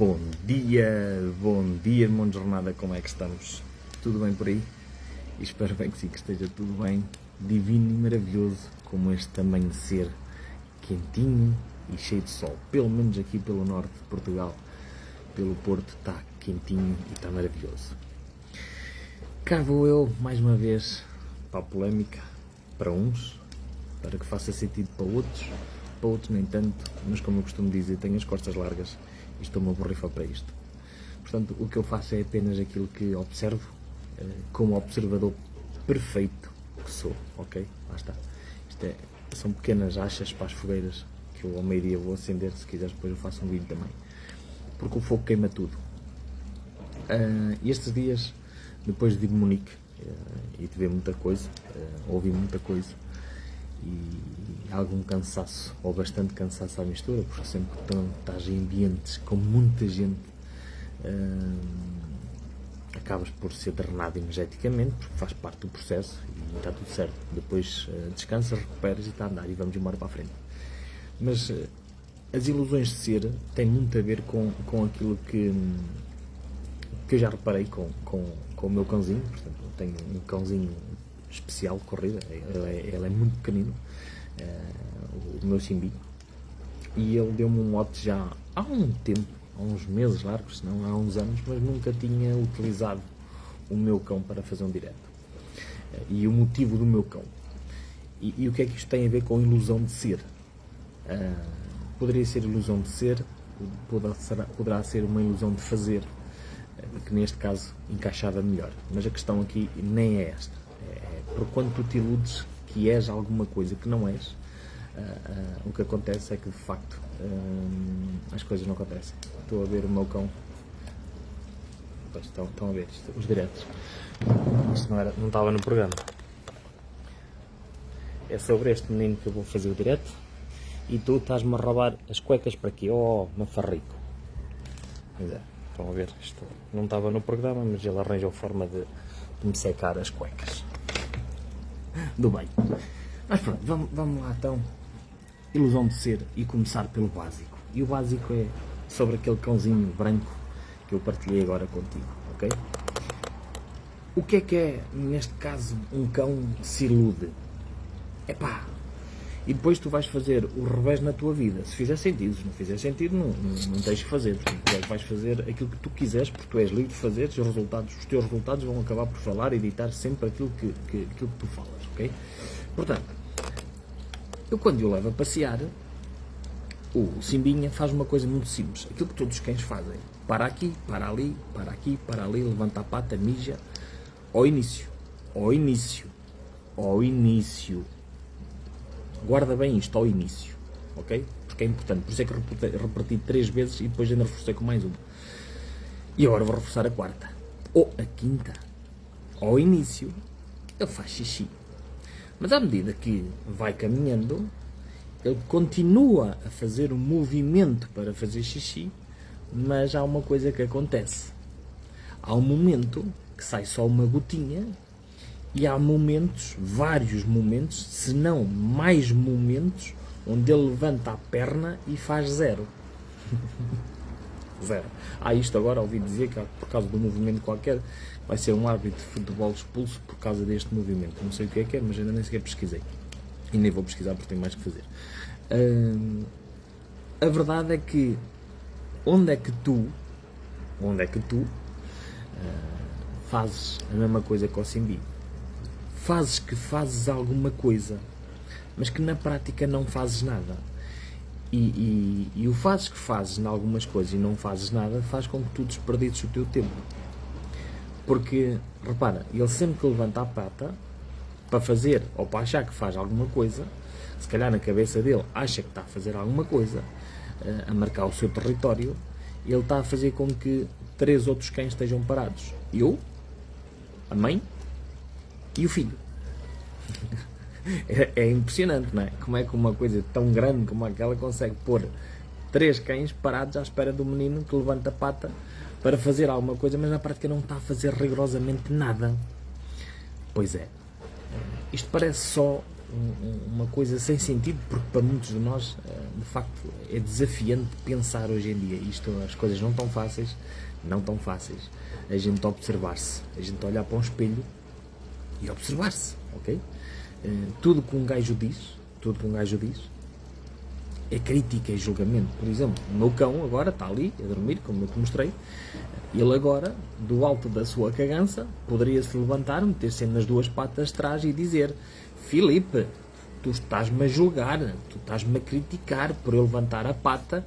Bom dia, irmão de jornada, como é que estamos? Tudo bem por aí? E espero bem que sim, que esteja tudo bem, divino e maravilhoso, como este amanhecer quentinho e cheio de sol. Pelo menos aqui pelo norte de Portugal, pelo Porto, está quentinho e está maravilhoso. Cá vou eu, mais uma vez, para a polémica, para uns, para que faça sentido para outros nem tanto, mas como eu costumo dizer, tenho as costas largas e estou-me a borrifar para isto. Portanto, o que eu faço é apenas aquilo que observo, como observador perfeito que sou, ok? Lá está. São pequenas achas para as fogueiras que eu ao meio-dia vou acender, se quiseres depois eu faço um vídeo também. Porque o fogo queima tudo. E estes dias, depois de Munique e de ver muita coisa, ouvi muita coisa, e algum cansaço, ou bastante cansaço à mistura, porque sempre que estás em ambientes com muita gente, acabas por ser drenado energeticamente, porque faz parte do processo e está tudo certo. Depois descansas, recuperas e está a andar e vamos embora para a frente. Mas as ilusões de ser têm muito a ver com aquilo que eu já reparei com o meu cãozinho. Portanto, eu tenho um cãozinho especial de corrida, ele é muito pequenino, o meu Simbi, e ele deu-me um mote já há um tempo, há uns meses largos, se não há uns anos, mas nunca tinha utilizado o meu cão para fazer um direto. E o motivo do meu cão. E o que é que isto tem a ver com ilusão de ser? Poderia ser ilusão de ser, poderá ser uma ilusão de fazer, que neste caso encaixava melhor. Mas a questão aqui nem é esta. Por quando tu te iludes que és alguma coisa que não és, o que acontece é que de facto as coisas não acontecem. Estou a ver o meu cão. Pois, estão a ver isto, os diretos. Isto não estava no programa. É sobre este menino que eu vou fazer o direto. E tu estás-me a roubar as cuecas para aqui. Oh, mafarrico. Pois é, estão a ver, isto não estava no programa, mas ele arranjou forma de me secar as cuecas. Do bem. Mas pronto, vamos lá então. Ilusão de ser e começar pelo básico. E o básico é sobre aquele cãozinho branco que eu partilhei agora contigo, ok? O que é, neste caso, um cão que se ilude? Epá! E depois tu vais fazer o revés na tua vida. Se fizer sentido, se não fizer sentido, não tens que fazer. Portanto, vais fazer aquilo que tu quiseres, porque tu és livre de fazer, os teus resultados vão acabar por falar e editar sempre aquilo que tu falas, ok? Portanto, eu quando eu levo a passear, o Simbinha faz uma coisa muito simples. Aquilo que todos os cães fazem. Para aqui, para ali, para aqui, para ali, levanta a pata, mija. Ao início. Guarda bem isto ao início, ok? Porque é importante, por isso é que repeti 3 vezes e depois ainda reforcei com mais uma. E agora vou reforçar a quarta, ou a quinta. Ao início, ele faz xixi. Mas à medida que vai caminhando, ele continua a fazer um movimento para fazer xixi, mas há uma coisa que acontece. Há um momento que sai só uma gotinha, e há momentos, vários momentos, se não mais momentos, onde ele levanta a perna e faz zero. Zero. Isto agora ouvi dizer que por causa de um movimento qualquer vai ser um árbitro de futebol expulso por causa deste movimento. Não sei o que é, mas ainda nem sequer pesquisei. E nem vou pesquisar porque tenho mais que fazer. A verdade é que onde é que tu fazes a mesma coisa que o Simbi? Fazes alguma coisa, mas que na prática não fazes nada. E o que fazes em algumas coisas e não fazes nada faz com que tu desperdices o teu tempo. Porque, repara, ele sempre que levanta a pata para fazer ou para achar que faz alguma coisa, se calhar na cabeça dele acha que está a fazer alguma coisa, a marcar o seu território, ele está a fazer com que 3 outros cães estejam parados. Eu, a mãe e o filho. É impressionante, não é? Como é que uma coisa tão grande como aquela consegue pôr 3 cães parados à espera do menino que levanta a pata para fazer alguma coisa, mas na prática não está a fazer rigorosamente nada. Pois é. Isto parece só uma coisa sem sentido, porque para muitos de nós, de facto, é desafiante pensar hoje em dia. As coisas não tão fáceis, não tão fáceis. A gente observar-se, a gente olhar para um espelho e observar-se, ok? Tudo que um gajo diz, é crítica e julgamento. Por exemplo, o meu cão agora está ali a dormir, como eu te mostrei. Ele agora, do alto da sua cagança, poderia-se levantar, meter-se nas duas patas de trás e dizer: Filipe, tu estás-me a julgar, tu estás-me a criticar por eu levantar a pata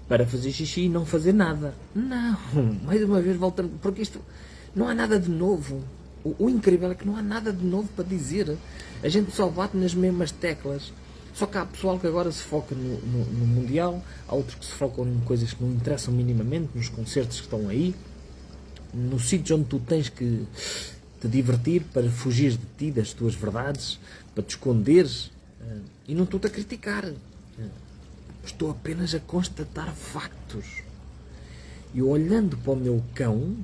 para fazer xixi e não fazer nada. Não, mais uma vez voltando, porque isto não há nada de novo. O incrível é que não há nada de novo para dizer. A gente só bate nas mesmas teclas. Só que há pessoal que agora se foca no Mundial, há outros que se focam em coisas que não interessam minimamente, nos concertos que estão aí, nos sítios onde tu tens que te divertir para fugir de ti, das tuas verdades, para te esconderes. E não estou-te a criticar. Estou apenas a constatar factos. E olhando para o meu cão,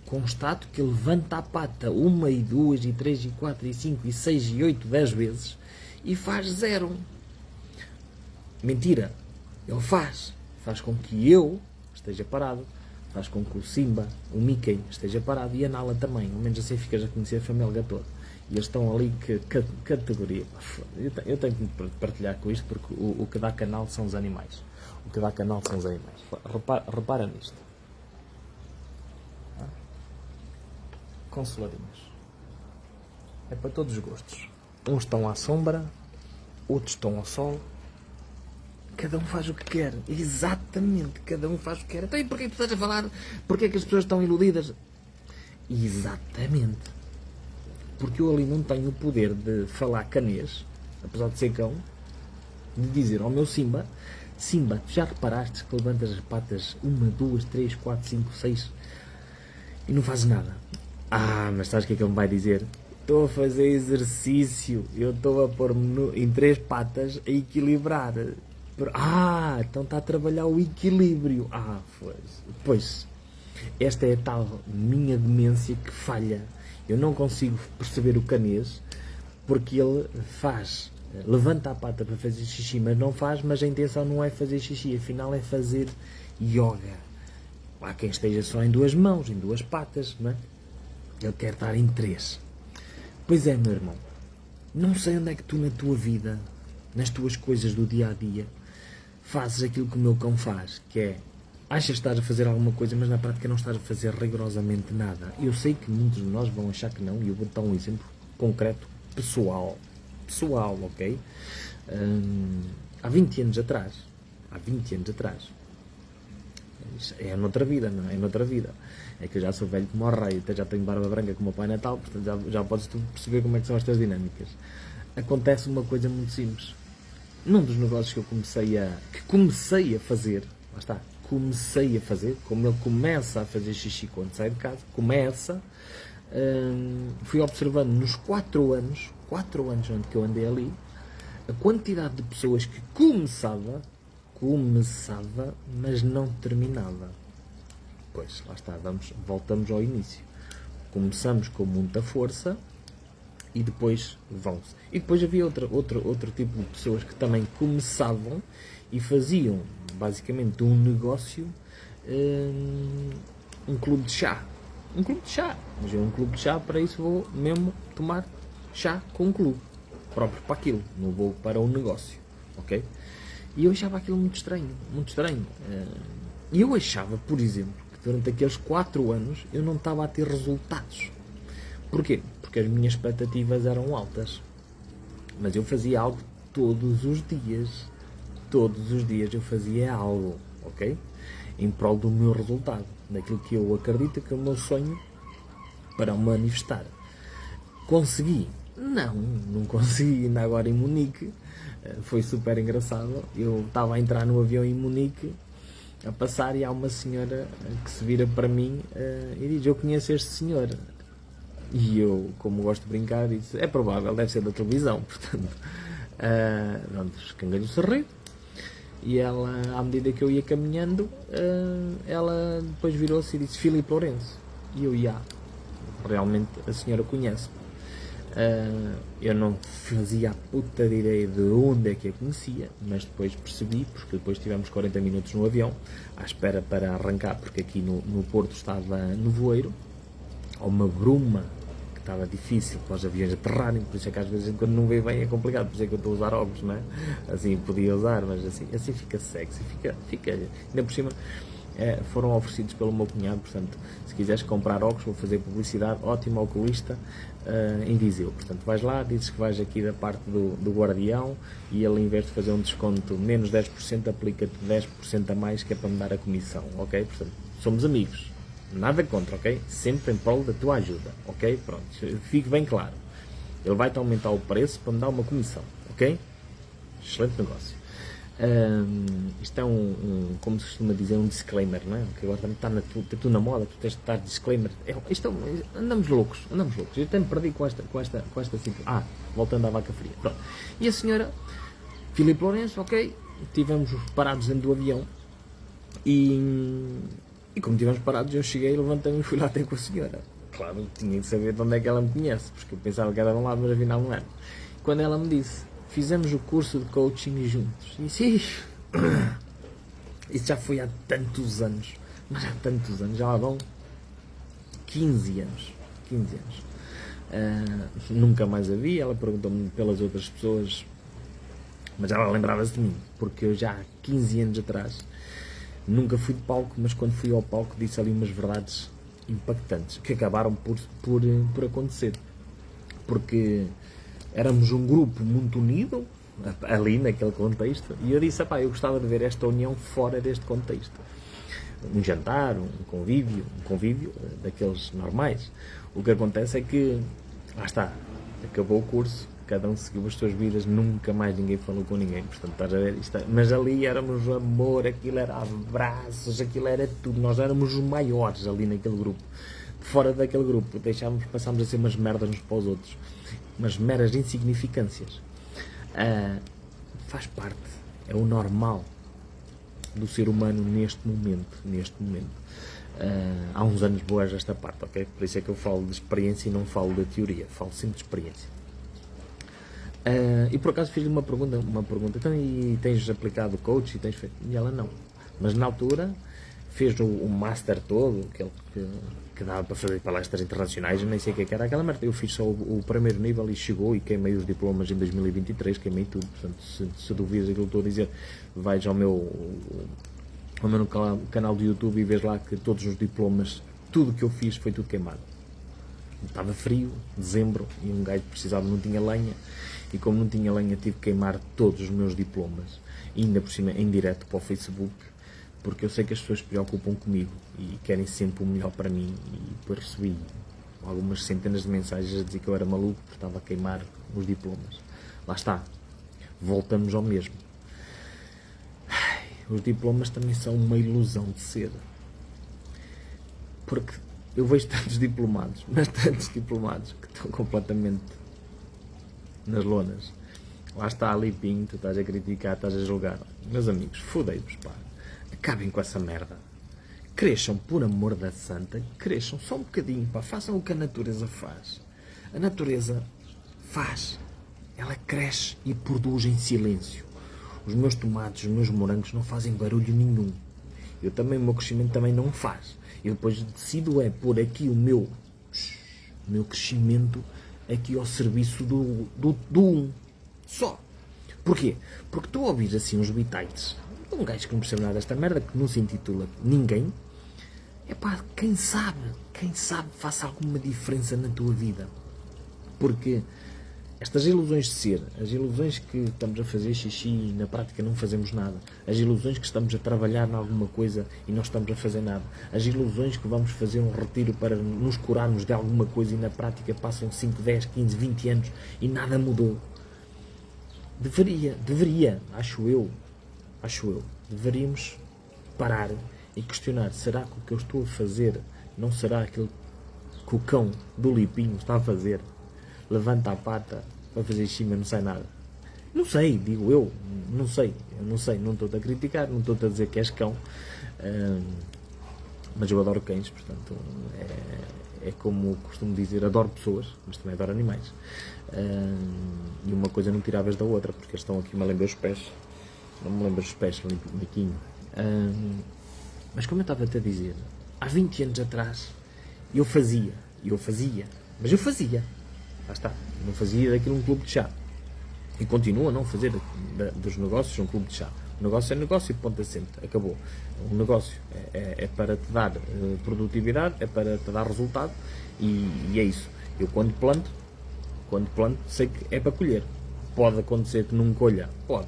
constato que ele levanta a pata 1 e 2 e 3 e 4 e 5 e 6 e 8, 10 vezes e faz 0. Mentira. Ele faz com que eu esteja parado, faz com que o Simba, o Mickey, esteja parado e a Nala também. Ao menos assim ficas a conhecer a família toda. E eles estão ali, que categoria. Eu tenho que me partilhar com isto, porque o que dá canal são os animais. O que dá canal são os animais. Repara nisto. Consoladinhos. É para todos os gostos. Uns estão à sombra, outros estão ao sol. Cada um faz o que quer. Exatamente, cada um faz o que quer. Então, e porquê tu estás a falar? Porquê é que as pessoas estão iludidas? Exatamente. Porque eu ali não tenho o poder de falar canês, apesar de ser cão, de dizer ao meu Simba: Simba, tu já reparaste que levantas as patas 1, 2, 3, 4, 5, 6 e não fazes nada? Mas sabes o que é que ele me vai dizer? Estou a fazer exercício, eu estou a pôr-me em 3 patas a equilibrar. Então está a trabalhar o equilíbrio. Pois, esta é a tal minha demência que falha. Eu não consigo perceber o canês, porque ele levanta a pata para fazer xixi, mas não faz, mas a intenção não é fazer xixi, afinal é fazer yoga. Há quem esteja só em 2 mãos, em 2 patas, não é? Ele quer estar em 3. Pois é, meu irmão, não sei onde é que tu na tua vida, nas tuas coisas do dia-a-dia, fazes aquilo que o meu cão faz, que é, achas que estás a fazer alguma coisa, mas na prática não estás a fazer rigorosamente nada. Eu sei que muitos de nós vão achar que não, e eu vou dar um exemplo concreto, pessoal, ok? Há 20 anos atrás, é noutra vida, não é? É noutra vida. É que eu já sou velho como o rei, até já tenho barba branca como o Pai Natal, portanto já podes tu perceber como é que são estas dinâmicas. Acontece uma coisa muito simples. Num dos negócios que eu comecei a fazer, lá está, como ele começa a fazer xixi quando sai de casa, fui observando nos 4 anos onde que eu andei ali, a quantidade de pessoas que começava, mas não terminava. Pois, lá está, voltamos ao início. Começamos com muita força e depois vão-se. E depois havia outro tipo de pessoas que também começavam e faziam, basicamente, um negócio, um clube de chá. Mas eu um clube de chá, para isso vou mesmo tomar chá com um clube. Próprio para aquilo. Não vou para um negócio. Ok? E eu achava aquilo muito estranho. E eu achava, por exemplo, que durante aqueles 4 anos eu não estava a ter resultados. Porquê? Porque as minhas expectativas eram altas. Mas eu fazia algo todos os dias. Todos os dias eu fazia algo, ok? Em prol do meu resultado. Daquilo que eu acredito que é o meu sonho para o manifestar. Consegui? Não consegui. Ainda agora em Munique. Foi super engraçado. Eu estava a entrar no avião em Munique, a passar, e há uma senhora que se vira para mim e diz: eu conheço este senhor. E eu, como gosto de brincar, disse: é provável, deve ser da televisão. Portanto, escangalho-se a rir. E ela, à medida que eu ia caminhando, ela depois virou-se e disse: Filipe Lourenço. E eu, realmente a senhora conhece-me. Eu não fazia a puta de ideia de onde é que a conhecia, mas depois percebi, porque depois tivemos 40 minutos no avião, à espera para arrancar, porque aqui no Porto estava nevoeiro, ou uma bruma, que estava difícil para os aviões aterrarem, por isso é que às vezes quando não vê bem é complicado, por isso é que eu estou a usar óculos, não é? Assim podia usar, mas assim fica sexy, fica ainda por cima. Foram oferecidos pelo meu cunhado, portanto, se quiseres comprar óculos, vou fazer publicidade, ótimo oculista, em Viseu. Portanto, vais lá, dizes que vais aqui da parte do Guardião e ele, em vez de fazer um desconto menos 10%, aplica-te 10% a mais, que é para me dar a comissão, ok? Portanto, somos amigos, nada contra, ok? Sempre em prol da tua ajuda, ok? Pronto, fique bem claro. Ele vai-te aumentar o preço para me dar uma comissão, ok? Excelente negócio. Isto é como se costuma dizer, um disclaimer, não é? Que agora também está tudo na moda, tu tens de estar disclaimer. Andamos loucos. Eu até me perdi com esta situação. Voltando à vaca fria. Pronto. E a senhora, Filipe Lourenço, ok, tivemos parados dentro do avião e como tivemos parados, eu cheguei, levantei-me e fui lá ter com a senhora. Claro, tinha de saber de onde é que ela me conhece, porque eu pensava que era de um lado, mas afinal não era. Quando ela me disse: fizemos o curso de coaching juntos. E disse: isso já foi há tantos anos. Mas há tantos anos, já lá vão 15 anos. Nunca mais a vi. Ela perguntou-me pelas outras pessoas, mas ela lembrava-se de mim, porque eu já há 15 anos atrás nunca fui de palco, mas quando fui ao palco disse ali umas verdades impactantes, que acabaram por acontecer. Porque éramos um grupo muito unido, ali naquele contexto, e eu disse: eu gostava de ver esta união fora deste contexto. Um jantar, um convívio daqueles normais. O que acontece é que, lá está, acabou o curso, cada um seguiu as suas vidas, nunca mais ninguém falou com ninguém, portanto, estás a ver, mas ali éramos amor, aquilo era abraços, aquilo era tudo, nós éramos os maiores ali naquele grupo. Fora daquele grupo, passámos a ser umas merdas uns para os outros, umas meras insignificâncias. Faz parte, é o normal do ser humano neste momento. Há uns anos boas esta parte, ok? Por isso é que eu falo de experiência e não falo da teoria, falo sempre de experiência. E por acaso fiz-lhe uma pergunta, então, e tens aplicado o coach e tens feito? E ela: não. Mas na altura fez o master todo, que dava para fazer palestras internacionais, eu nem sei o que era aquela merda. Eu fiz só o primeiro nível e chegou, e queimei os diplomas em 2023, queimei tudo. Portanto, se duvidas aquilo que estou a dizer, vais ao meu canal do YouTube e vês lá que todos os diplomas, tudo que eu fiz foi tudo queimado. Estava frio, dezembro, e um gajo precisava, não tinha lenha, e como não tinha lenha tive que queimar todos os meus diplomas, e ainda por cima em direto para o Facebook, porque eu sei que as pessoas se preocupam comigo e querem sempre o melhor para mim, e depois recebi algumas centenas de mensagens a dizer que eu era maluco porque estava a queimar os diplomas. Lá está, voltamos ao mesmo. Os diplomas também são uma ilusão de ser, porque eu vejo tantos diplomados que estão completamente nas lonas. Lá está ali Pinho, tu estás a criticar, estás a julgar. Meus amigos, fodei-vos, pá. Acabem com essa merda. Cresçam, por amor da santa, cresçam só um bocadinho, pá. Façam o que a natureza faz. A natureza faz. Ela cresce e produz em silêncio. Os meus tomates, os meus morangos não fazem barulho nenhum. O meu crescimento também não faz. Eu depois decido pôr aqui o meu crescimento aqui ao serviço do um. Só. Porquê? Porque tu ouvires assim uns bitites, um gajo que não percebe nada desta merda, que não se intitula ninguém, quem sabe faça alguma diferença na tua vida. Porque estas ilusões de ser, as ilusões que estamos a fazer xixi e na prática não fazemos nada, as ilusões que estamos a trabalhar em alguma coisa e não estamos a fazer nada, as ilusões que vamos fazer um retiro para nos curarmos de alguma coisa e na prática passam 5, 10, 15, 20 anos e nada mudou. Deveria, acho eu, deveríamos parar e questionar: será que o que eu estou a fazer não será aquilo que o cão do Lipinho está a fazer? Levanta a pata para fazer xixi, mas não sai nada. Não sei, digo eu, não sei, não estou-te a criticar, não estou-te a dizer que és cão, mas eu adoro cães, portanto, é como costumo dizer, adoro pessoas, mas também adoro animais. E uma coisa não tiravas da outra, porque estão aqui, me lembro os pés, não me lembro os pés, limpo o biquinho. Mas como eu estava até a dizer, há 20 anos atrás, eu fazia, mas eu fazia, lá está, não fazia daquilo um clube de chá. E continuo a não fazer dos negócios um clube de chá. O negócio é negócio e ponto assente, acabou. O negócio é para te dar produtividade, é para te dar resultado e é isso. Eu quando planto, sei que é para colher. Pode acontecer que não colha? Pode.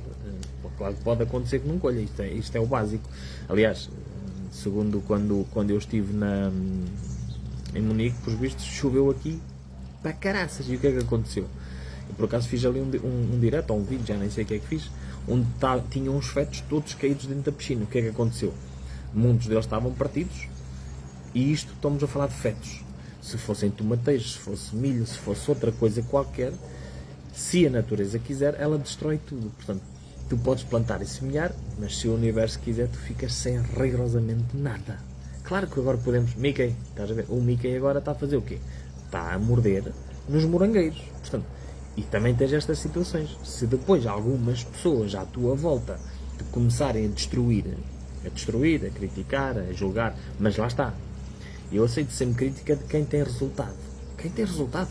Claro que pode acontecer que não colha. Isto é o básico. Aliás, segundo quando eu estive em Munique, por vistos, choveu aqui para caraças. E o que é que aconteceu? Eu, por acaso, fiz ali um direto, ou um vídeo, já nem sei o que é que fiz, onde tinham uns fetos todos caídos dentro da piscina. O que é que aconteceu? Muitos deles estavam partidos, e isto, estamos a falar de fetos. Se fossem tomateiros, se fosse milho, se fosse outra coisa qualquer, se a natureza quiser, ela destrói tudo. Portanto, tu podes plantar e semear, mas se o universo quiser, tu ficas sem rigorosamente nada. Claro que agora podemos... Mickey, estás a ver? O Mickey agora está a fazer o quê? Está a morder nos morangueiros. Portanto, e também tens estas situações. Se depois algumas pessoas à tua volta te começarem a destruir, a criticar, a julgar, mas lá está. Eu aceito sempre crítica de quem tem resultado. Quem tem resultado,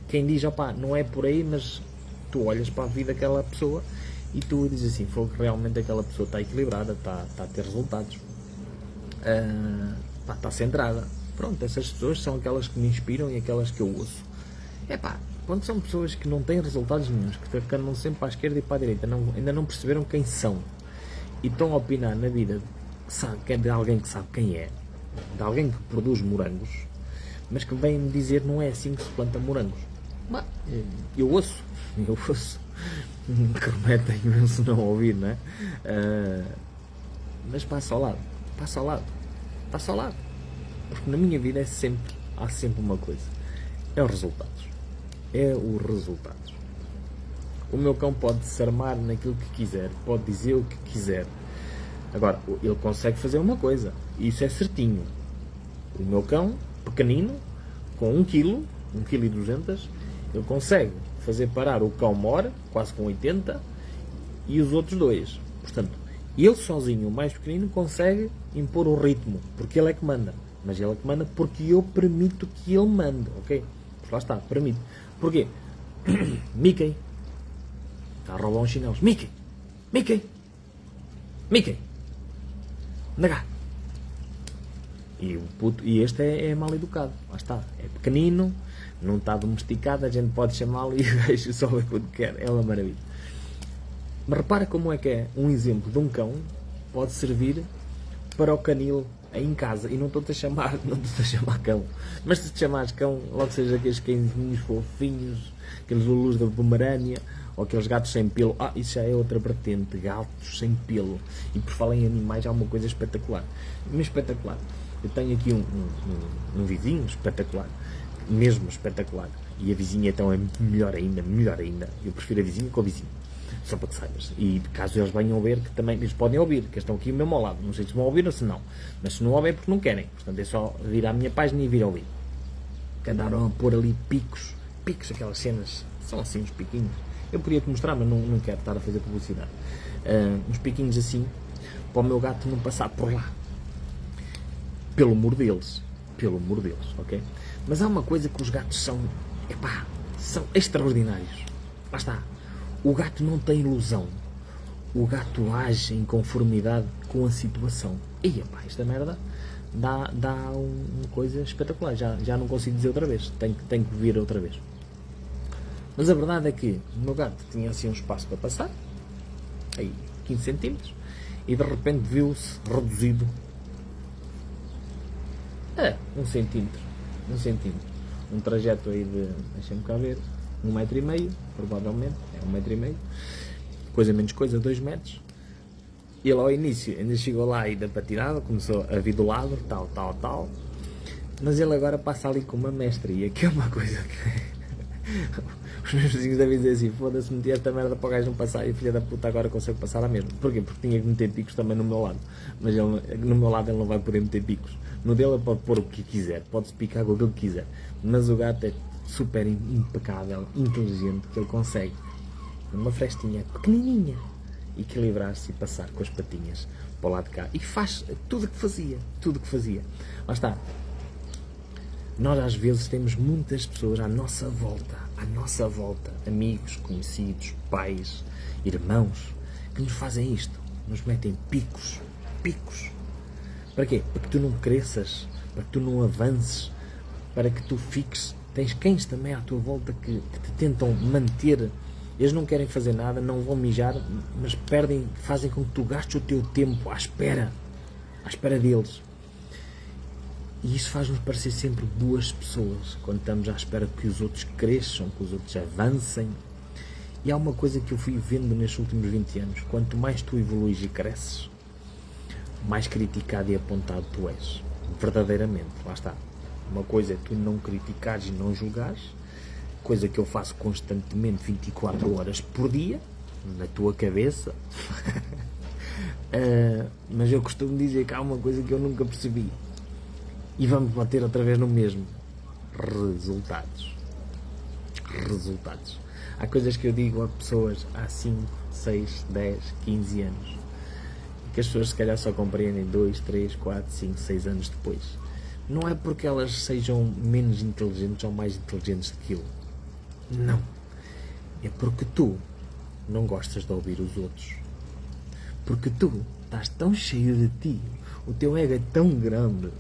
quem diz, opá, não é por aí, mas tu olhas para a vida daquela pessoa e tu dizes assim, foi que realmente aquela pessoa está equilibrada, está a ter resultados, está centrada. Pronto, essas pessoas são aquelas que me inspiram e aquelas que eu ouço. Quando são pessoas que não têm resultados nenhuns, que andam sempre para a esquerda e para a direita, ainda não perceberam quem são e estão a opinar na vida de alguém que sabe quem é, de alguém que produz morangos, mas que vem-me dizer não é assim que se planta morangos. Eu ouço, que remete imenso não ouvir, não é? Mas passa ao lado, porque na minha vida há sempre uma coisa, é os resultados. O meu cão pode se armar naquilo que quiser, pode dizer o que quiser. Agora, ele consegue fazer uma coisa, e isso é certinho. O meu cão, pequenino, com 1 kg, 1,2 kg, ele consegue fazer parar o cão mor, quase com 80, e os outros 2. Portanto, ele sozinho, o mais pequenino, consegue impor o ritmo, porque ele é que manda. Mas ele é que manda porque eu permito que ele mande, ok? Porque lá está, permito. Porquê? Mickey está a roubar uns chinelos. Mickey! Anda cá! E este é mal educado. Lá está. É pequenino, não está domesticado, a gente pode chamá-lo e o gajo só vê quando quer. É uma maravilha. Mas repara como é que é um exemplo de um cão pode servir para o canil em casa. E não estou-te a chamar cão. Mas se te chamares cão, logo seja aqueles cãezinhos fofinhos, aqueles lulus da Pomerânia, ou aqueles gatos sem pelo. Isso já é outra vertente, gatos sem pelo. E por falar em animais, há uma coisa espetacular. Mas espetacular. Eu tenho aqui um vizinho espetacular, mesmo espetacular. E a vizinha então é melhor ainda. Eu prefiro a vizinha que o vizinho. Só para que saibas. E caso eles venham a ver, que também eles podem ouvir, que estão aqui mesmo ao lado. Não sei se vão ouvir ou se não. Mas se não ouvem é porque não querem. Portanto é só vir à minha página e vir a ouvir. Que andaram a pôr ali picos, aquelas cenas, são assim uns piquinhos. Eu podia te mostrar, mas não quero estar a fazer publicidade. Uns piquinhos assim, para o meu gato não passar por lá. Pelo amor deles, ok? Mas há uma coisa que os gatos são extraordinários. Lá está. O gato não tem ilusão. O gato age em conformidade com a situação. E esta merda dá uma coisa espetacular. Já não consigo dizer outra vez. Tenho que vir outra vez. Mas a verdade é que o meu gato tinha assim um espaço para passar, aí 15 cm, e de repente viu-se reduzido a 1 centímetro. Um trajeto aí de, deixa-me cá ver, 1,5 m, provavelmente, é 1,5 m, coisa menos coisa, 2 metros. Ele ao início ainda chegou lá ainda para tirar, começou a vir do lado, tal, mas ele agora passa ali com uma mestria, que é uma coisa que... Os meus vizinhos devem dizer assim, foda-se, meti esta merda para o gajo não passar e a filha da puta agora consegue passar a mesma. Porquê? Porque tinha que meter picos também no meu lado. Mas no meu lado ele não vai poder meter picos. No dele ele pode pôr o que quiser, pode-se picar com o que ele quiser. Mas o gato é super impecável, inteligente, que ele consegue, numa frestinha pequenininha, equilibrar-se e passar com as patinhas para o lado de cá. E faz tudo o que fazia. Lá está. Nós às vezes temos muitas pessoas à nossa volta, amigos, conhecidos, pais, irmãos, que nos fazem isto, nos metem picos. Para quê? Para que tu não cresças, para que tu não avances, para que tu fiques. Tens cães também à tua volta que te tentam manter. Eles não querem fazer nada, não vão mijar, mas fazem com que tu gastes o teu tempo à espera deles. E isso faz-nos parecer sempre boas pessoas, quando estamos à espera que os outros cresçam, que os outros avancem. E há uma coisa que eu fui vendo nestes últimos 20 anos, quanto mais tu evoluís e cresces, mais criticado e apontado tu és. Verdadeiramente, lá está. Uma coisa é tu não criticares e não julgares, coisa que eu faço constantemente 24 horas por dia, na tua cabeça. Mas eu costumo dizer que há uma coisa que eu nunca percebi. E vamos bater outra vez no mesmo. Resultados. Há coisas que eu digo a pessoas há 5, 6, 10, 15 anos. Que as pessoas se calhar só compreendem 2, 3, 4, 5, 6 anos depois. Não é porque elas sejam menos inteligentes ou mais inteligentes do que eu. Não. É porque tu não gostas de ouvir os outros. Porque tu estás tão cheio de ti. O teu ego é tão grande.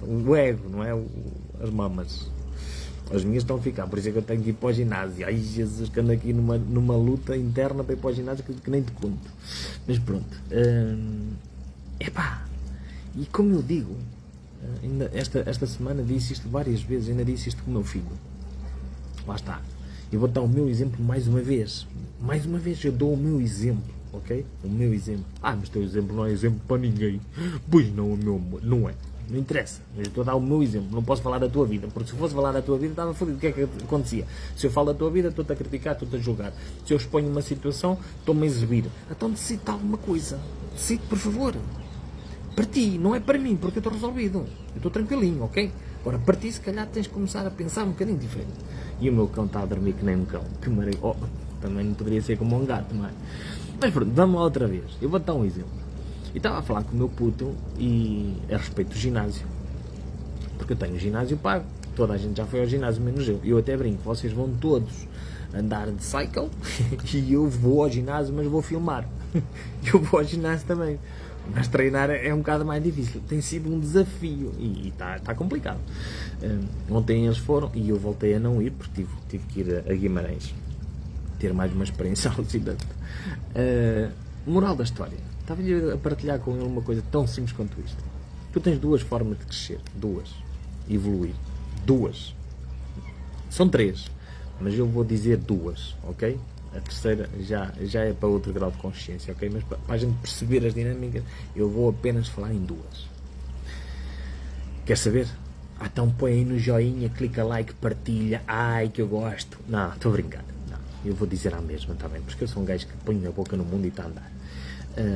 O ego, não é? As mamas. As minhas estão a ficar, por isso é que eu tenho que ir para o ginásio. Ai Jesus, que ando aqui numa luta interna para ir para o ginásio que nem te conto. Mas pronto. Epá. E como eu digo, ainda esta semana disse isto várias vezes, ainda disse isto com o meu filho. Lá está. Eu vou dar o meu exemplo mais uma vez. Mais uma vez eu dou o meu exemplo. Ok? O meu exemplo. Mas o teu exemplo não é exemplo para ninguém. Pois não, o meu amor. Não é. Não interessa. Eu estou a dar o meu exemplo. Não posso falar da tua vida. Porque se fosse falar da tua vida, estava fodido. O que é que acontecia? Se eu falo da tua vida, estou-te a criticar, estou-te a julgar. Se eu exponho uma situação, estou-me a exibir. Então decide alguma coisa. Decide, por favor. Para ti, não é para mim, porque eu estou resolvido. Eu estou tranquilinho, ok? Agora, para ti, se calhar, tens de começar a pensar um bocadinho diferente. E o meu cão está a dormir que nem um cão. Que maravilha. Também não poderia ser como um gato, não é? Mas pronto, vamos lá outra vez. Eu vou dar um exemplo. E estava a falar com o meu puto e a respeito do ginásio. Porque eu tenho ginásio pago. Toda a gente já foi ao ginásio, menos eu. Eu até brinco, vocês vão todos andar de cycle e eu vou ao ginásio, mas vou filmar. Eu vou ao ginásio também. Mas treinar é um bocado mais difícil. Tem sido um desafio e está complicado. Ontem eles foram e eu voltei a não ir porque tive que ir a Guimarães. Ter mais uma experiência alucinante. Moral da história. Estava-lhe a partilhar com ele uma coisa tão simples quanto isto. Tu tens duas formas de crescer. Duas. Evoluir. Duas. São três. Mas eu vou dizer duas, ok? A terceira já é para outro grau de consciência, ok? Mas para a gente perceber as dinâmicas, eu vou apenas falar em duas. Quer saber? Então põe aí no joinha, clica like, partilha. Ai, que eu gosto. Não, estou a brincar. Não, eu vou dizer a mesma também, porque eu sou um gajo que põe a boca no mundo e está a andar.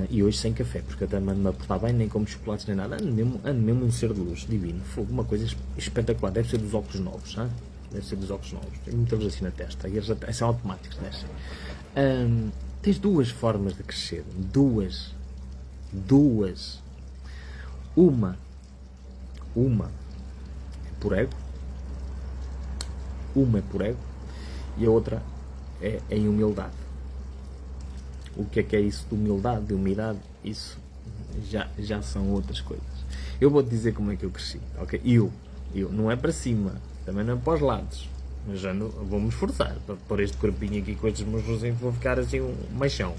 E hoje sem café, porque eu também me a portar bem, nem como chocolates nem nada. Ando mesmo um ser de luz, divino. Fogo, uma coisa espetacular. Deve ser dos óculos novos, hein? Deve ser dos óculos novos. Tenho muitos assim na testa. E eles são automáticos, descem. Tens duas formas de crescer. Duas. Uma é por ego. Uma é por ego. E a outra é em humildade. O que é isso de humildade, de umidade? Isso já são outras coisas. Eu vou-te dizer como é que eu cresci, ok? Eu, não é para cima, também não é para os lados, mas vou-me esforçar para pôr este corpinho aqui com estes musclos, vou ficar assim um machão.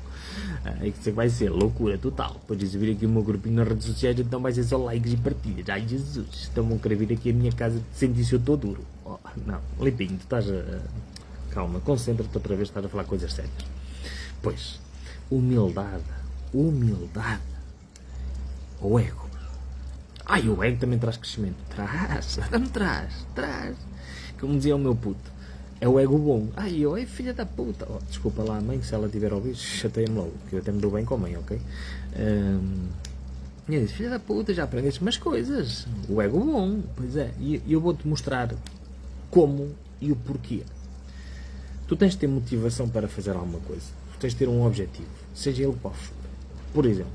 E que vai ser loucura total. Depois de exibir aqui o meu corpinho nas redes sociais, então vai ser só likes e partilhas. Ai Jesus, estão a querer vir aqui a minha casa sentir se eu estou duro. Não, limpinho, tu estás calma, concentra-te outra vez, estás a falar coisas sérias. Pois, humildade, o ego. O ego também traz crescimento. Traz. Como dizia o meu puto, É o ego bom. Ai, eu, filha da puta. Oh, desculpa lá, mãe, se ela tiver ouvido, chateia-me logo, que eu até me dou bem com a mãe, ok? E eu disse, filha da puta, já aprendeste umas coisas. O ego bom, pois é. E eu vou-te mostrar como e o porquê. Tu tens de ter motivação para fazer alguma coisa. Tu tens de ter um objetivo, seja ele qual for. Por exemplo,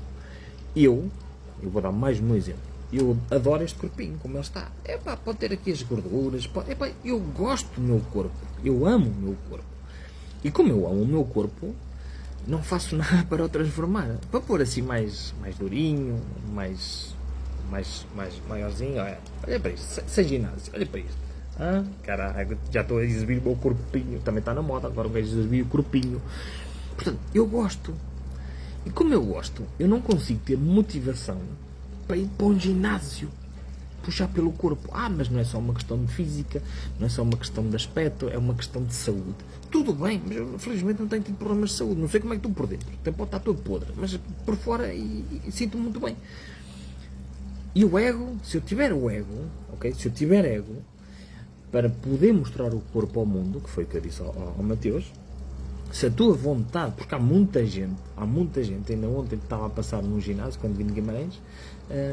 eu vou dar mais um exemplo. Eu adoro este corpinho, como ele está. Epá, pode ter aqui as gorduras. Epá, eu gosto do meu corpo. Eu amo o meu corpo. E como eu amo o meu corpo, não faço nada para o transformar. Para pôr assim mais durinho, mais maiorzinho. Olha para isto, sem ginásio. Olha para isto. Caraca, já estou a exibir o meu corpinho. Também está na moda, agora o gajo exibir o corpinho. Portanto, eu gosto. E como eu gosto, eu não consigo ter motivação para ir para um ginásio, puxar pelo corpo. Mas não é só uma questão de física, não é só uma questão de aspecto, é uma questão de saúde. Tudo bem, mas eu felizmente não tenho tido problemas de saúde. Não sei como é que estou por dentro, até pode estar todo podre, mas por fora e sinto-me muito bem. E o ego, se eu tiver o ego, ok? Se eu tiver ego, para poder mostrar o corpo ao mundo, que foi o que eu disse ao Mateus, se a tua vontade, porque há muita gente, ainda ontem estava a passar num ginásio, quando vim de Guimarães,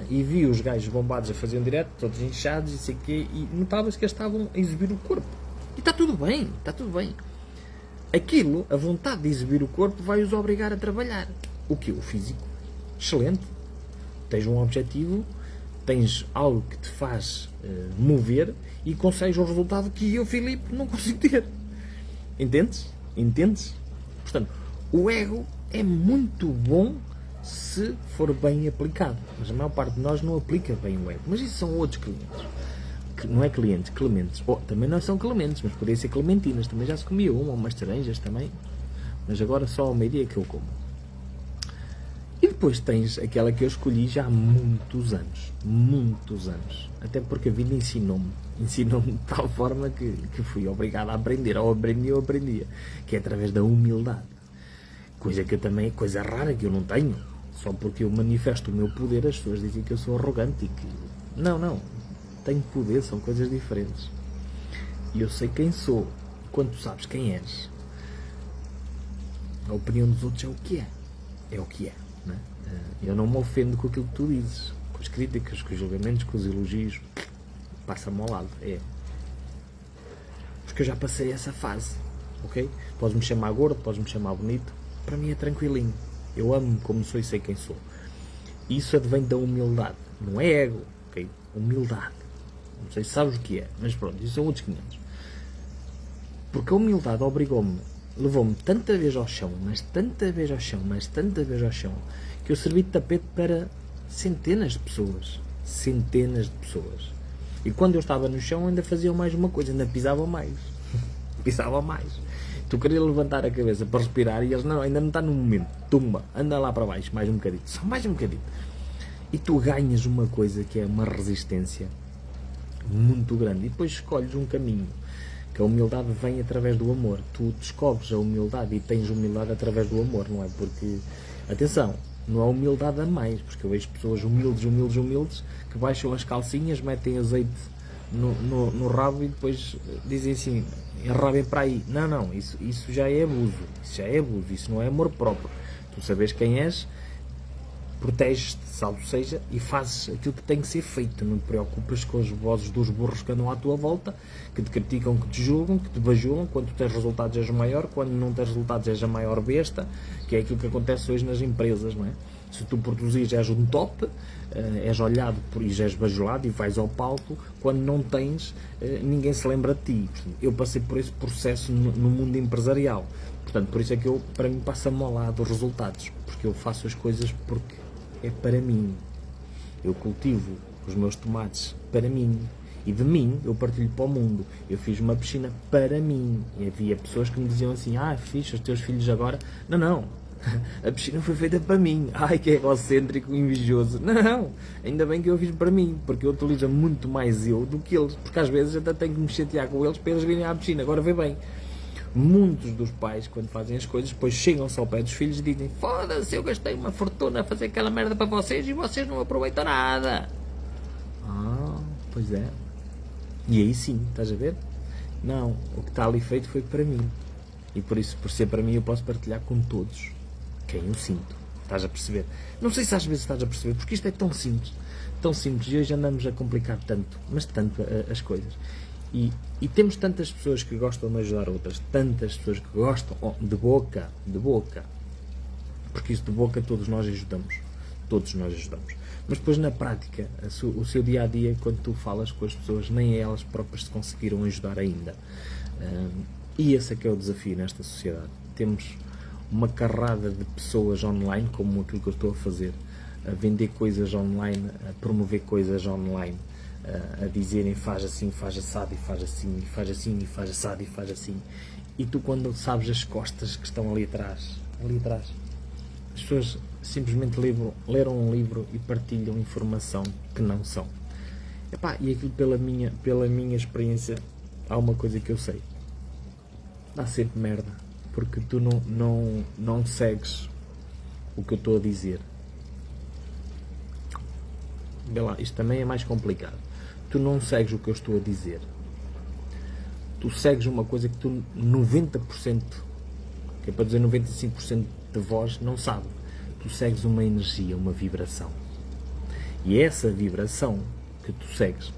e vi os gajos bombados a fazer um direto, todos inchados e sei o quê, e notava-se que eles estavam a exibir o corpo. E está tudo bem, está tudo bem. Aquilo, a vontade de exibir o corpo, vai-os obrigar a trabalhar. O quê? O físico. Excelente. Tens um objetivo, tens algo que te faz mover e consegues o resultado que eu, Filipe, não consigo ter. Entendes? Portanto, o ego é muito bom se for bem aplicado. Mas a maior parte de nós não aplica bem o ego. Mas isso são outros clientes. Não é clientes, clementes. Também não são clementes, mas podem ser clementinas. Também já se comia umas taranjas também. Mas agora só ao meio-dia que eu como. E depois tens aquela que eu escolhi já há muitos anos. Muitos anos. Até porque a vida ensinou-me de tal forma que fui obrigado a aprender. Ou aprendia. Que é através da humildade. Coisa rara que eu não tenho. Só porque eu manifesto o meu poder, as pessoas dizem que eu sou arrogante e que... Não. Tenho poder, são coisas diferentes. E eu sei quem sou. Quando tu sabes quem és, a opinião dos outros é o que é. É o que é. Não é? Eu não me ofendo com aquilo que tu dizes. Com as críticas, com os julgamentos, com os elogios. Passa-me ao lado. Porque eu já passei essa fase. Ok? Podes-me chamar gordo, podes-me chamar bonito. Para mim é tranquilinho. Eu amo-me como sou e sei quem sou. Isso advém da humildade. Não é ego. Ok? Humildade. Não sei se sabes o que é. Mas pronto, isso são outros 500. Porque a humildade obrigou-me, levou-me tanta vez ao chão, que eu servi de tapete para centenas de pessoas. E quando eu estava no chão ainda fazia mais uma coisa, ainda pisava mais. Tu querias levantar a cabeça para respirar e eles, não, ainda não está no momento. Tumba, anda lá para baixo, mais um bocadinho. Só mais um bocadinho. E tu ganhas uma coisa que é uma resistência muito grande. E depois escolhes um caminho. Que a humildade vem através do amor. Tu descobres a humildade e tens humildade através do amor, não é? Porque, atenção, não é humildade a mais, porque eu vejo pessoas humildes que baixam as calcinhas, metem azeite no rabo e depois dizem assim, enrabem para aí. Não, isso já é abuso. Isso não é amor próprio. Tu sabes quem és, proteges-te, salvo seja, e fazes aquilo que tem que ser feito. Não te preocupas com as vozes dos burros que andam à tua volta, que te criticam, que te julgam, que te bajulam. Quando tu tens resultados és o maior, quando não tens resultados és a maior besta, que é aquilo que acontece hoje nas empresas, não é? Se tu produzires és um top, és olhado e és bajulado e vais ao palco, quando não tens, ninguém se lembra de ti. Eu passei por esse processo no mundo empresarial. Portanto, por isso é que para mim passa-me ao lado os resultados, porque eu faço as coisas porque é para mim. Eu cultivo os meus tomates para mim. E de mim eu partilho para o mundo. Eu fiz uma piscina para mim. E havia pessoas que me diziam assim, fixe, os teus filhos agora... Não. A piscina foi feita para mim. Que egocêntrico, invejoso. Não. Ainda bem que eu fiz para mim. Porque eu utilizo muito mais eu do que eles. Porque às vezes até tenho que me chatear com eles para eles virem à piscina. Agora vê bem. Muitos dos pais, quando fazem as coisas, depois chegam-se ao pé dos filhos e dizem, foda-se, eu gastei uma fortuna a fazer aquela merda para vocês e vocês não aproveitam nada. Pois é. E aí sim, estás a ver? Não, o que está ali feito foi para mim. E por isso, por ser para mim, eu posso partilhar com todos quem eu sinto. Estás a perceber? Não sei se às vezes estás a perceber, porque isto é tão simples. Tão simples. E hoje andamos a complicar tanto, mas tanto as coisas. E temos tantas pessoas que gostam de ajudar outras. Tantas pessoas que gostam de boca. Porque isso de boca todos nós ajudamos. Todos nós ajudamos. Mas depois na prática, o seu dia-a-dia, quando tu falas com as pessoas, nem elas próprias se conseguiram ajudar ainda. E esse é que é o desafio nesta sociedade. Temos uma carrada de pessoas online, como aquilo que eu estou a fazer, a vender coisas online, a promover coisas online, a dizerem faz assim, faz assado, e faz assim, e faz assim, e faz assado, e faz assim. E tu, quando sabes as costas que estão ali atrás, as pessoas simplesmente leram um livro e partilham informação que não são. E aquilo, pela minha experiência, há uma coisa que eu sei: dá sempre merda, porque tu não segues o que eu estou a dizer. Vê lá, isto também é mais complicado. Tu não segues o que eu estou a dizer. Tu segues uma coisa que tu 90%, que é para dizer 95% de vós, não sabe. Tu segues uma energia, uma vibração. E é essa vibração que tu segues.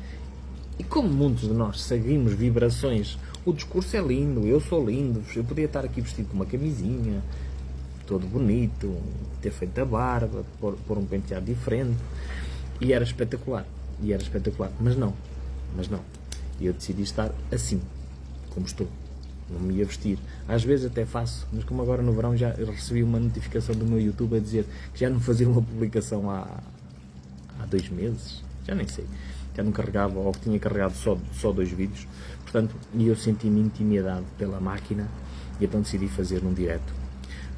E como muitos de nós seguimos vibrações, o discurso é lindo, eu sou lindo, eu podia estar aqui vestido com uma camisinha, todo bonito, ter feito a barba, pôr um penteado diferente, e era espetacular, mas não, e eu decidi estar assim, como estou, não me ia vestir. Às vezes até faço, mas como agora no verão já recebi uma notificação do meu YouTube a dizer que já não fazia uma publicação há 2 meses, já nem sei, já não carregava, ou que tinha carregado só 2 vídeos, portanto, e eu senti-me intimidado pela máquina, e então decidi fazer um direto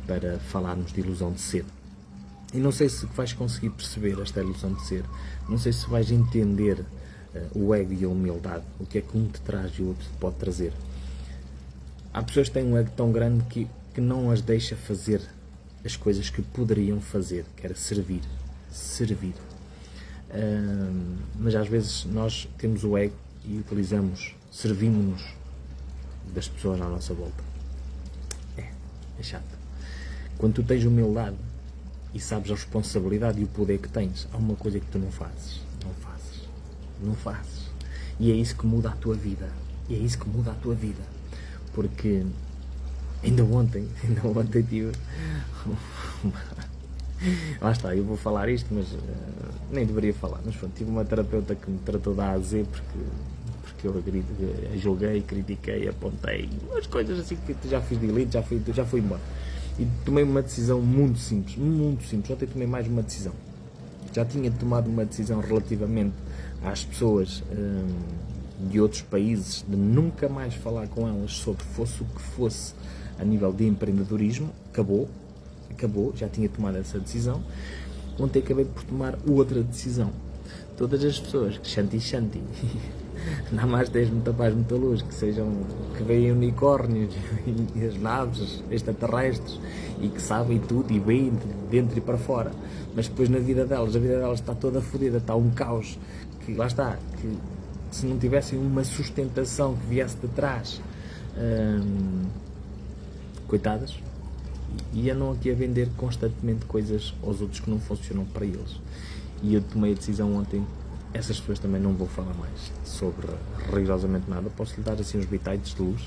para falarmos de ilusão de ser. E não sei se vais conseguir perceber esta ilusão de ser, não sei se vais entender o ego e a humildade, o que é que um te traz e o outro te pode trazer. Há pessoas que têm um ego tão grande que não as deixa fazer as coisas que poderiam fazer, que era servir. Mas às vezes nós temos o ego e servimos-nos das pessoas à nossa volta. É chato. Quando tu tens humildade e sabes a responsabilidade e o poder que tens, há uma coisa que tu não fazes. E é isso que muda a tua vida. Porque ainda ontem tive lá está, eu vou falar isto, mas nem deveria falar, mas pronto, tive uma terapeuta que me tratou da A a Z porque eu julguei, critiquei, apontei umas coisas assim que já fiz delete, já fui embora. E tomei uma decisão muito simples. Ontem tomei mais uma decisão. Já tinha tomado uma decisão relativamente às pessoas de outros países, de nunca mais falar com elas sobre fosse o que fosse a nível de empreendedorismo. Acabou, já tinha tomado essa decisão. Ontem acabei por tomar outra decisão. Todas as pessoas que Shanti Namastés, muita paz, muita luz, que veem unicórnios e as naves extraterrestres e que sabem tudo e veem de dentro e para fora, mas depois a vida delas está toda fodida, está um caos, que lá está, que se não tivessem uma sustentação que viesse de trás, coitadas, e andam aqui a vender constantemente coisas aos outros que não funcionam para eles. E eu tomei a decisão ontem. Essas pessoas também não vou falar mais sobre rigorosamente nada. Posso lhe dar assim uns bitites de luz,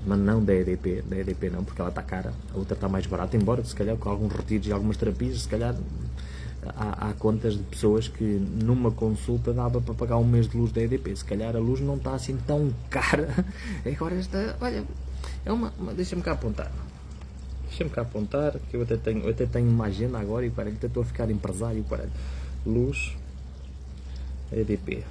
mas não da EDP não, porque ela está cara, a outra está mais barata, embora se calhar com alguns retiros e algumas terapias, se calhar há contas de pessoas que numa consulta dava para pagar um mês de luz da EDP, se calhar a luz não está assim tão cara. Agora esta, olha, é uma deixa-me cá apontar, que eu até tenho uma agenda agora e parece que estou a ficar empresário, parece. Luz EDP.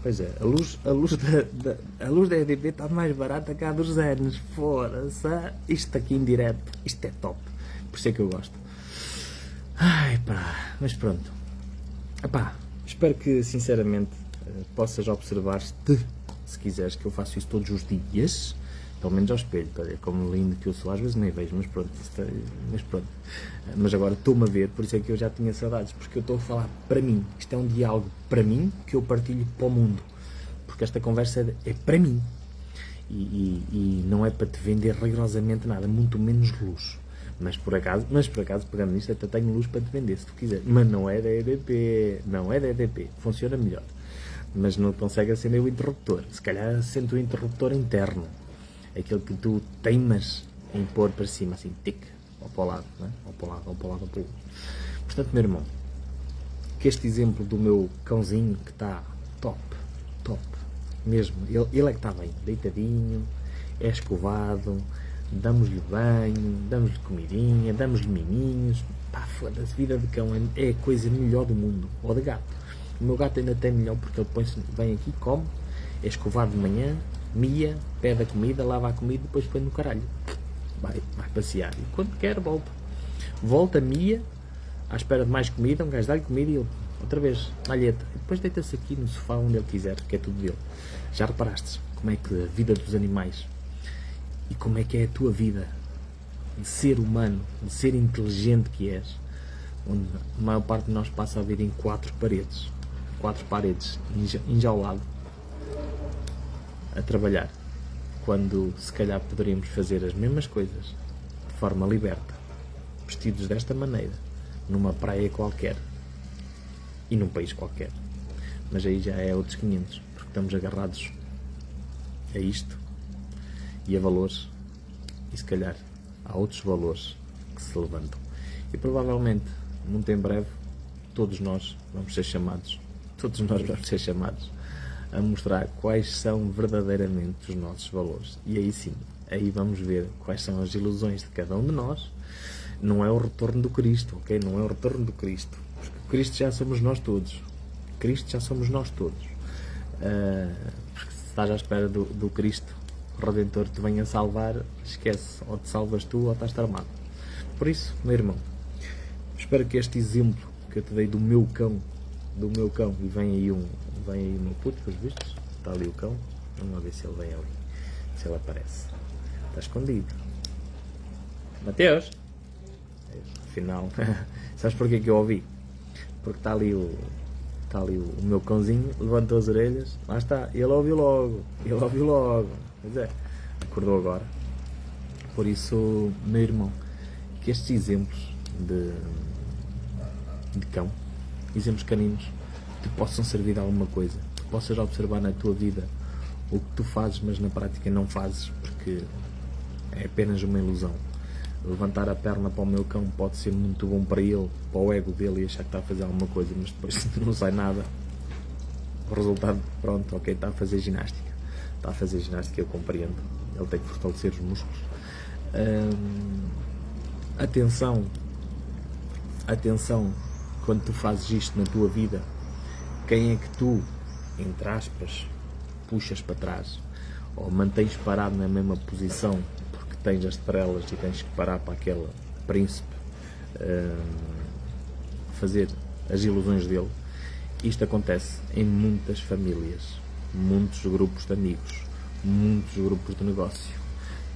Pois é, a luz da EDP está mais barata que a dos anos. Foda-se, isto aqui em direto, isto é top, por isso é que eu gosto. Ai pá, mas pronto. Epá, espero que sinceramente possas observar-te, se quiseres, que eu faço isso todos os dias. pelo menos ao espelho, para ver como lindo que eu sou. Às vezes nem vejo, mas pronto, mas agora estou-me a ver, por isso é que eu já tinha saudades, porque eu estou a falar para mim. Isto é um diálogo para mim que eu partilho para o mundo, porque esta conversa é para mim e não é para te vender rigorosamente nada, muito menos luz. Mas por acaso, pegando nisto, até tenho luz para te vender, se tu quiser. Mas não é da EDP, funciona melhor. Mas não consegue acender o interruptor. Se calhar acende o interruptor interno, aquele que tu teimas em pôr para cima, assim, tic, ou para o lado, não é? ou para o lado, ou para o outro. Portanto, meu irmão, que este exemplo do meu cãozinho que está top, mesmo, ele é que está bem, deitadinho, é escovado, damos-lhe banho, damos-lhe comidinha, damos-lhe miminhos. Pá, foda-se, vida de cão é a coisa melhor do mundo. Ou de gato. O meu gato ainda tem melhor, porque ele vem aqui, come, é escovado de manhã, mia, pede a comida, lava a comida e depois põe no caralho. Vai passear. E quando quer, volta, mia, à espera de mais comida, um gajo dá-lhe comida e ele, outra vez, malheta. E depois deita-se aqui no sofá onde ele quiser, que é tudo dele. Já reparaste como é que a vida dos animais e como é que é a tua vida de ser humano, de ser inteligente que és, onde a maior parte de nós passa a vida em quatro paredes, enjaulado, a trabalhar, quando se calhar poderíamos fazer as mesmas coisas de forma liberta, vestidos desta maneira, numa praia qualquer e num país qualquer. Mas aí já é outros 500, porque estamos agarrados a isto e a valores, e se calhar há outros valores que se levantam. E provavelmente, muito em breve, todos nós vamos ser chamados a mostrar quais são verdadeiramente os nossos valores. E aí sim, aí vamos ver quais são as ilusões de cada um de nós. Não é o retorno do Cristo, ok? Não é o retorno do Cristo. Porque Cristo já somos nós todos. Porque se estás à espera do Cristo Redentor te venha salvar, esquece, ou te salvas tu ou estás tramado. Por isso, meu irmão, espero que este exemplo que eu te dei do meu cão, e vem aí o meu puto, pelos vistos, está ali o cão, vamos ver se ele vem ali, se ele aparece. Está escondido. Mateus! Afinal, sabes porquê que eu ouvi? Porque está ali o meu cãozinho, levantou as orelhas, lá está, ele ouviu logo, pois é, acordou agora. Por isso, meu irmão, que estes exemplos de cão, exemplos caninos, te possam servir de alguma coisa, tu possas observar na tua vida o que tu fazes, mas na prática não fazes, porque é apenas uma ilusão. Levantar a perna para o meu cão pode ser muito bom para ele, para o ego dele, e achar que está a fazer alguma coisa, mas depois não sai nada. O resultado, pronto, ok, está a fazer ginástica, eu compreendo, ele tem que fortalecer os músculos. Atenção, quando tu fazes isto na tua vida, quem é que tu, entre aspas, puxas para trás, ou mantens parado na mesma posição, porque tens as trelas e tens que parar para aquele príncipe fazer as ilusões dele. Isto acontece em muitas famílias, muitos grupos de amigos, muitos grupos de negócio,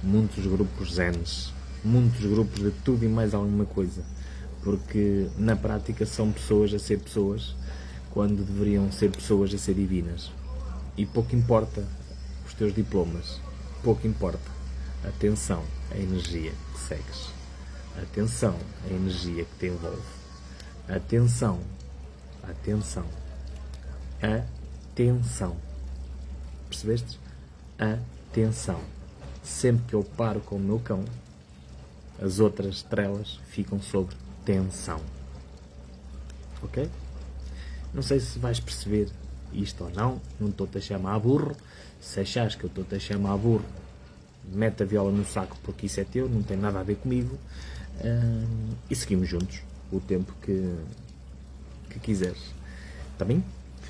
muitos grupos zens, muitos grupos de tudo e mais alguma coisa, porque na prática são pessoas a ser pessoas quando deveriam ser pessoas a ser divinas. E pouco importa os teus diplomas, pouco importa. Atenção à energia que segues, atenção à energia que te envolve, atenção, percebeste? Atenção. Sempre que eu paro com o meu cão, as outras trelas ficam sob tensão, ok? Não sei se vais perceber isto ou não estou-te a chamar a burro. Se achares que eu estou-te a chamar a burro, mete a viola no saco, porque isso é teu, não tem nada a ver comigo, e seguimos juntos o tempo que quiseres, está bem?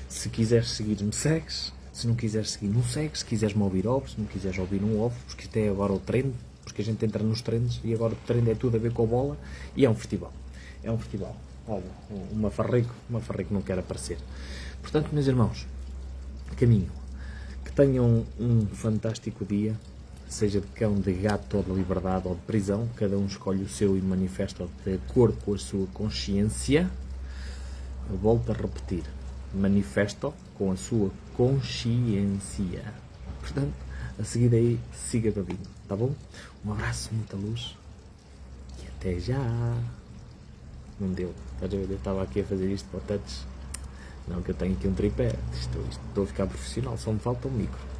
Se quiseres seguir-me, segues. Se não quiseres seguir, não segues. Se quiseres-me ouvir, ouves. Se não quiseres ouvir, não ouves, porque isto é agora o trend, porque a gente entra nos trends e agora o trend é tudo a ver com a bola, e é um festival. Olha, uma farrico não quer aparecer. Portanto, meus irmãos, caminho, que tenham um fantástico dia, seja de cão, de gato, ou de liberdade, ou de prisão, cada um escolhe o seu e manifesta de acordo com a sua consciência. Eu volto a repetir, manifesta com a sua consciência. Portanto, a seguir aí, siga babinho, tá bom? Um abraço, muita luz e até já. Não deu, estás a ver? Eu estava aqui a fazer isto para o touch. Não, que eu tenho aqui um tripé. Estou a ficar profissional, só me falta um micro.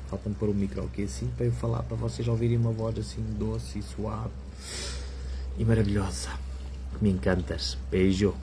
Falta-me pôr o micro aqui assim para eu falar, para vocês ouvirem uma voz assim doce e suave e maravilhosa. Me encantas. Beijo.